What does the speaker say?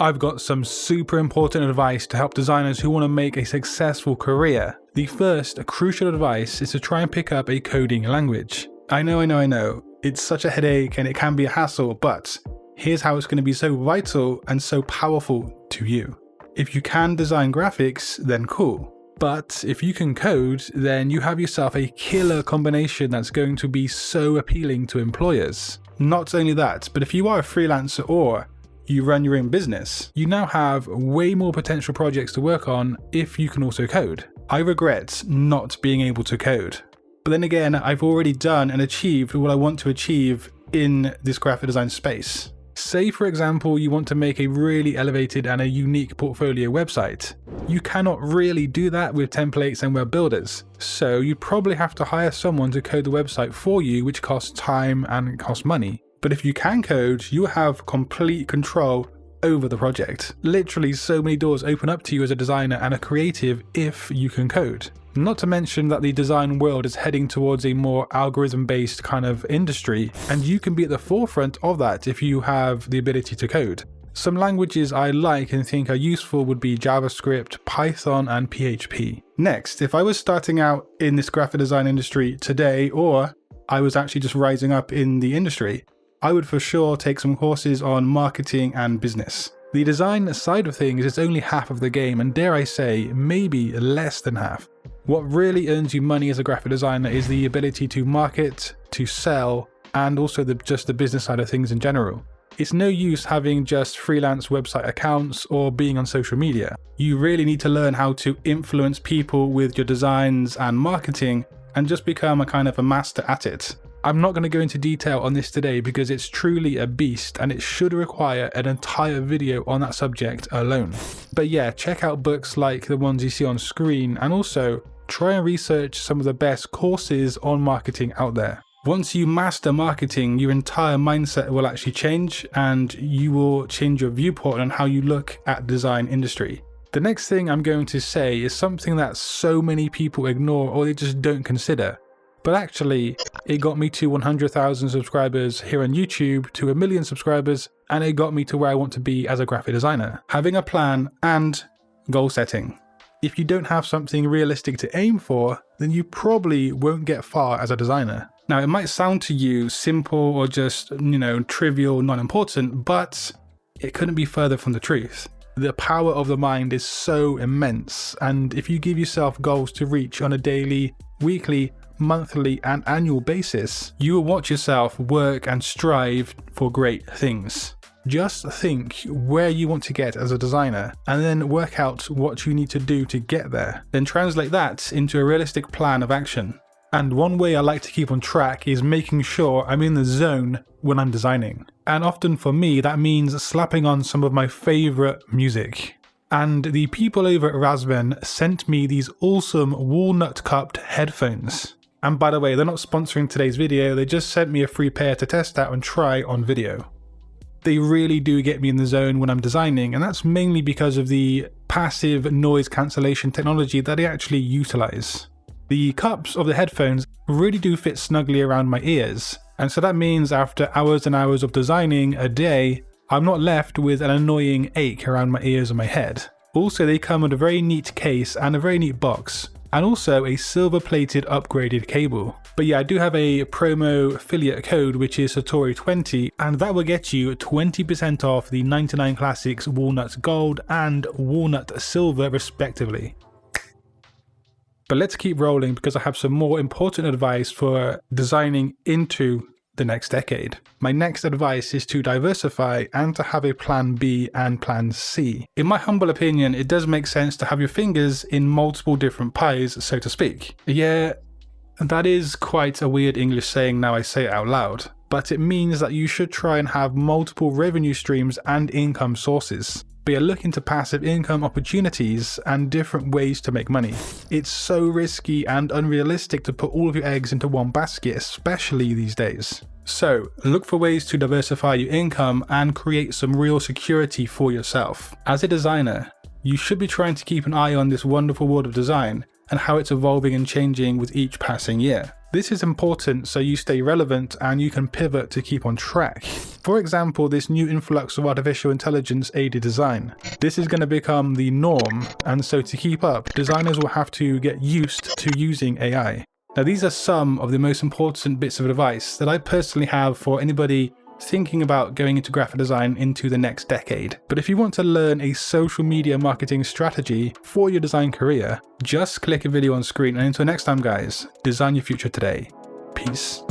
I've got some super important advice to help designers who want to make a successful career. The first crucial advice is to try and pick up a coding language. I know. It's such a headache and it can be a hassle, but here's how it's going to be so vital and so powerful to you. If you can design graphics, then cool. But if you can code, then you have yourself a killer combination that's going to be so appealing to employers. Not only that, but if you are a freelancer or you run your own business, you now have way more potential projects to work on if you can also code. I regret not being able to code. But then again, I've already done and achieved what I want to achieve in this graphic design space. Say for example, you want to make a really elevated and a unique portfolio website. You cannot really do that with templates and web builders. So you probably have to hire someone to code the website for you, which costs time and it costs money. But if you can code, you have complete control over the project. Literally so many doors open up to you as a designer and a creative if you can code. Not to mention that the design world is heading towards a more algorithm-based kind of industry, and you can be at the forefront of that if you have the ability to code. Some languages I like and think are useful would be JavaScript, Python, and PHP. Next, if I was starting out in this graphic design industry today, or I was actually just rising up in the industry, I would for sure take some courses on marketing and business. The design side of things is only half of the game, and dare I say, maybe less than half. What really earns you money as a graphic designer is the ability to market, to sell, and also just the business side of things in general. It's no use having just freelance website accounts or being on social media. You really need to learn how to influence people with your designs and marketing and just become a kind of a master at it. I'm not going to go into detail on this today because it's truly a beast and it should require an entire video on that subject alone. But yeah, check out books like the ones you see on screen, and also try and research some of the best courses on marketing out there. Once you master marketing, your entire mindset will actually change, and you will change your viewpoint on how you look at design industry. The next thing I'm going to say is something that so many people ignore or they just don't consider. But actually, it got me to 100,000 subscribers here on YouTube, to 1 million subscribers, and it got me to where I want to be as a graphic designer. Having a plan and goal setting. If you don't have something realistic to aim for, then you probably won't get far as a designer. Now, it might sound to you simple or just, trivial, not important, but it couldn't be further from the truth. The power of the mind is so immense, and if you give yourself goals to reach on a daily, weekly, monthly, and annual basis, you will watch yourself work and strive for great things. Just think where you want to get as a designer and then work out what you need to do to get there. Then translate that into a realistic plan of action. And one way I like to keep on track is making sure I'm in the zone when I'm designing. And often for me, that means slapping on some of my favorite music. And the people over at Razvan sent me these awesome walnut cupped headphones. And by the way, they're not sponsoring today's video, they just sent me a free pair to test out and try on video. They really do get me in the zone when I'm designing, and that's mainly because of the passive noise cancellation technology that I actually utilize. The cups of the headphones really do fit snugly around my ears, and so that means after hours and hours of designing a day, I'm not left with an annoying ache around my ears or my head. Also, they come with a very neat case and a very neat box, and also a silver-plated upgraded cable. But yeah, I do have a promo affiliate code which is Satori20, and that will get you 20% off the 99 Classics Walnut Gold and Walnut Silver respectively. But let's keep rolling because I have some more important advice for designing into the next decade. My next advice is to diversify and to have a plan B and plan C. In my humble opinion, it does make sense to have your fingers in multiple different pies, so to speak. Yeah, that is quite a weird English saying now I say it out loud, but it means that you should try and have multiple revenue streams and income sources. But you're looking to passive income opportunities and different ways to make money. It's so risky and unrealistic to put all of your eggs into one basket, especially these days. So look for ways to diversify your income and create some real security for yourself. As a designer, you should be trying to keep an eye on this wonderful world of design and how it's evolving and changing with each passing year. This is important so you stay relevant and you can pivot to keep on track. For example, this new influx of artificial intelligence aided design. This is going to become the norm, and so to keep up, designers will have to get used to using AI. Now, these are some of the most important bits of advice that I personally have for anybody thinking about going into graphic design into the next decade. But if you want to learn a social media marketing strategy for your design career, just click a video on screen, and until next time guys, design your future today. Peace.